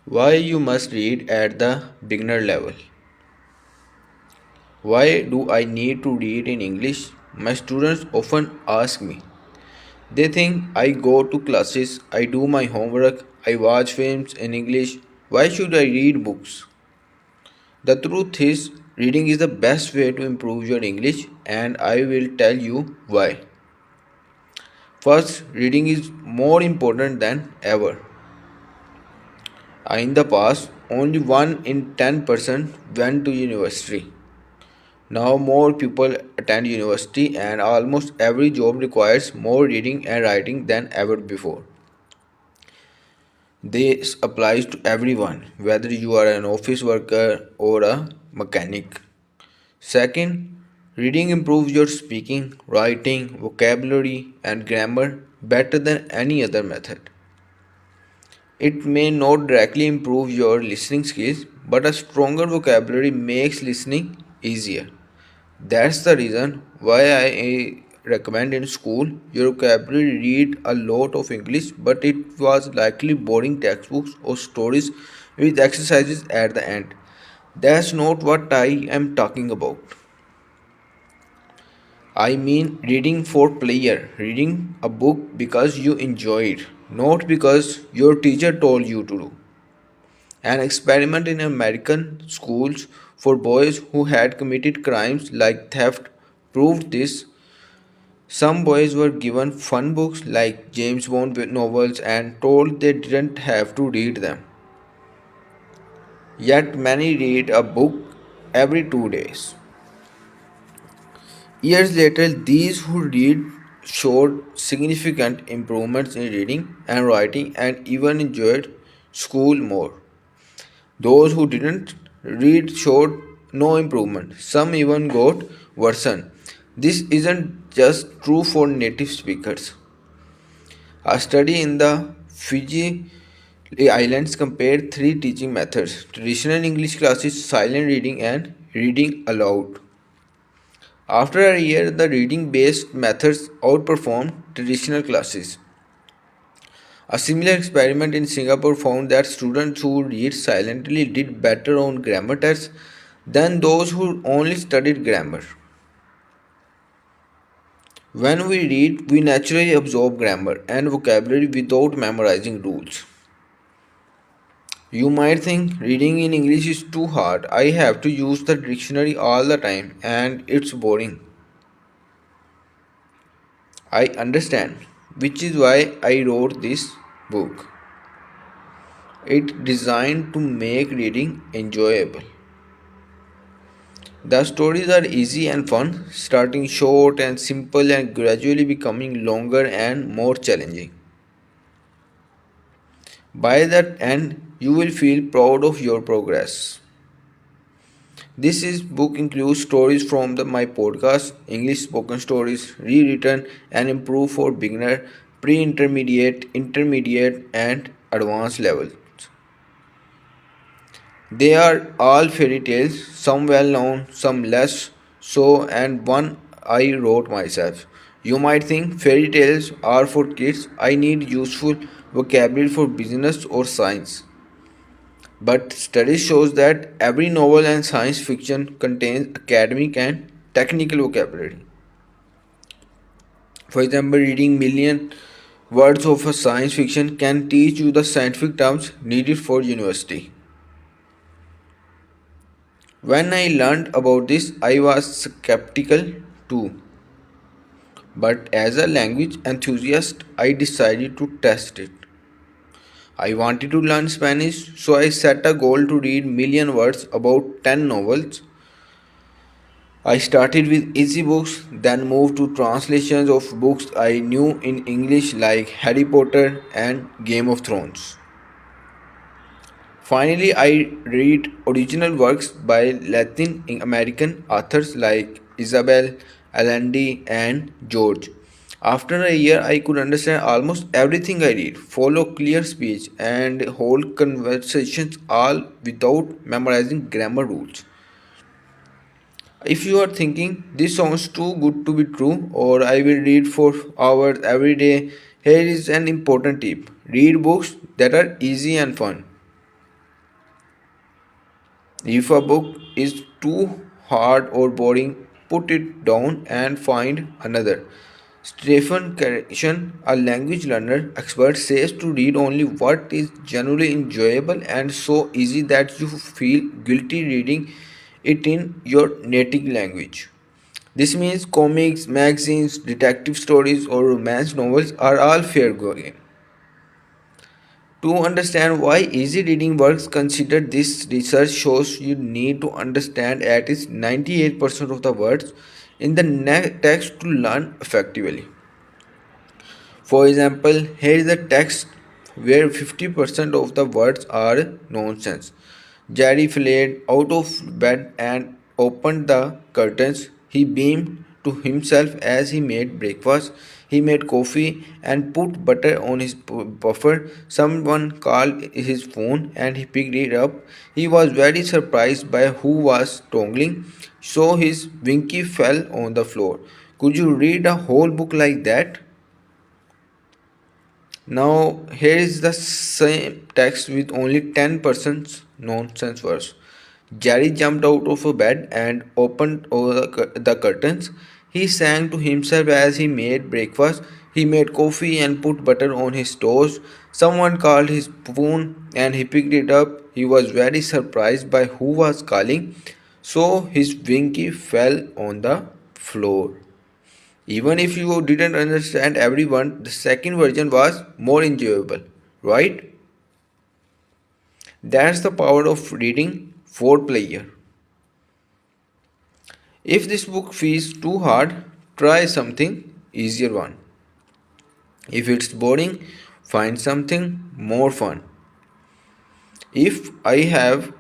Why you must read at the beginner level? Why do I need to read in English? My students often ask me. They think I go to classes, I do my homework, I watch films in English. Why should I read books? The truth is, reading is the best way to improve your English, and I will tell you why. First, reading is more important than ever. In the past, only 1 in 10% went to university. Now, more people attend university, and almost every job requires more reading and writing than ever before. This applies to everyone, whether you are an office worker or a mechanic. Second, reading improves your speaking, writing, vocabulary, and grammar better than any other method. It may not directly improve your listening skills, but a stronger vocabulary makes listening easier. That's the reason why I recommend in school your vocabulary read a lot of English, but it was likely boring textbooks or stories with exercises at the end. That's not what I am talking about. I mean reading for pleasure, reading a book because you enjoy it, not because your teacher told you to do. An experiment in American schools for boys who had committed crimes like theft proved this. Some boys were given fun books like James Bond novels and told they didn't have to read them. Yet many read a book every 2 days. Years later, these who read showed significant improvements in reading and writing and even enjoyed school more. Those who didn't read showed no improvement. Some even got worsened. This isn't just true for native speakers. A study in the Fiji Islands compared three teaching methods: traditional English classes, silent reading, and reading aloud. After a year, the reading based methods outperformed traditional classes. A similar experiment in Singapore found that students who read silently did better on grammar tests than those who only studied grammar. When we read, we naturally absorb grammar and vocabulary without memorizing rules. You might think reading in English is too hard. I have to use the dictionary all the time and it's boring. I understand, which is why I wrote this book. It's designed to make reading enjoyable. The stories are easy and fun, starting short and simple and gradually becoming longer and more challenging. By that end, you will feel proud of your progress. This book includes stories from my podcast, English spoken stories, rewritten and improved for beginner, pre-intermediate, intermediate, and advanced levels. They are all fairy tales, some well known, some less so, and one I wrote myself. You might think fairy tales are for kids, I need useful vocabulary for business or science. But studies shows that every novel and science fiction contains academic and technical vocabulary. For example, reading million words of a science fiction can teach you the scientific terms needed for university. When I learned about this, I was skeptical too. But as a language enthusiast, I decided to test it. I wanted to learn Spanish, so I set a goal to read million words, about 10 novels. I started with easy books, then moved to translations of books I knew in English like Harry Potter and Game of Thrones. Finally, I read original works by Latin American authors like Isabel Allende and George. After a year, I could understand almost everything I read, follow clear speech, and hold conversations all without memorizing grammar rules. If you are thinking this sounds too good to be true, or I will read for hours every day, here is an important tip: read books that are easy and fun. If a book is too hard or boring, put it down and find another. Stephen Carson, a language learner expert, says to read only what is genuinely enjoyable and so easy that you feel guilty reading it in your native language. This means comics, magazines, detective stories, or romance novels are all fair game. To understand why easy reading works, consider this research shows you need to understand at least 98% of the words in the text to learn effectively. For example, here is a text where 50% of the words are nonsense. Jerry fled out of bed and opened the curtains. He beamed to himself as he made breakfast. He made coffee and put butter on his buffer. Someone called his phone and he picked it up. He was very surprised by who was tongling, so his winky fell on the floor. Could you read a whole book like that? Now, here is the same text with only 10% nonsense words. Jerry jumped out of bed and opened all the curtains. He sang to himself as he made breakfast. He made coffee and put butter on his toast. Someone called his phone and he picked it up. He was very surprised by who was calling, so his winky fell on the floor. Even if you didn't understand everyone, the second version was more enjoyable, right? That's the power of reading for player. If this book feels too hard, try something easier one. If it's boring, find something more fun. If I have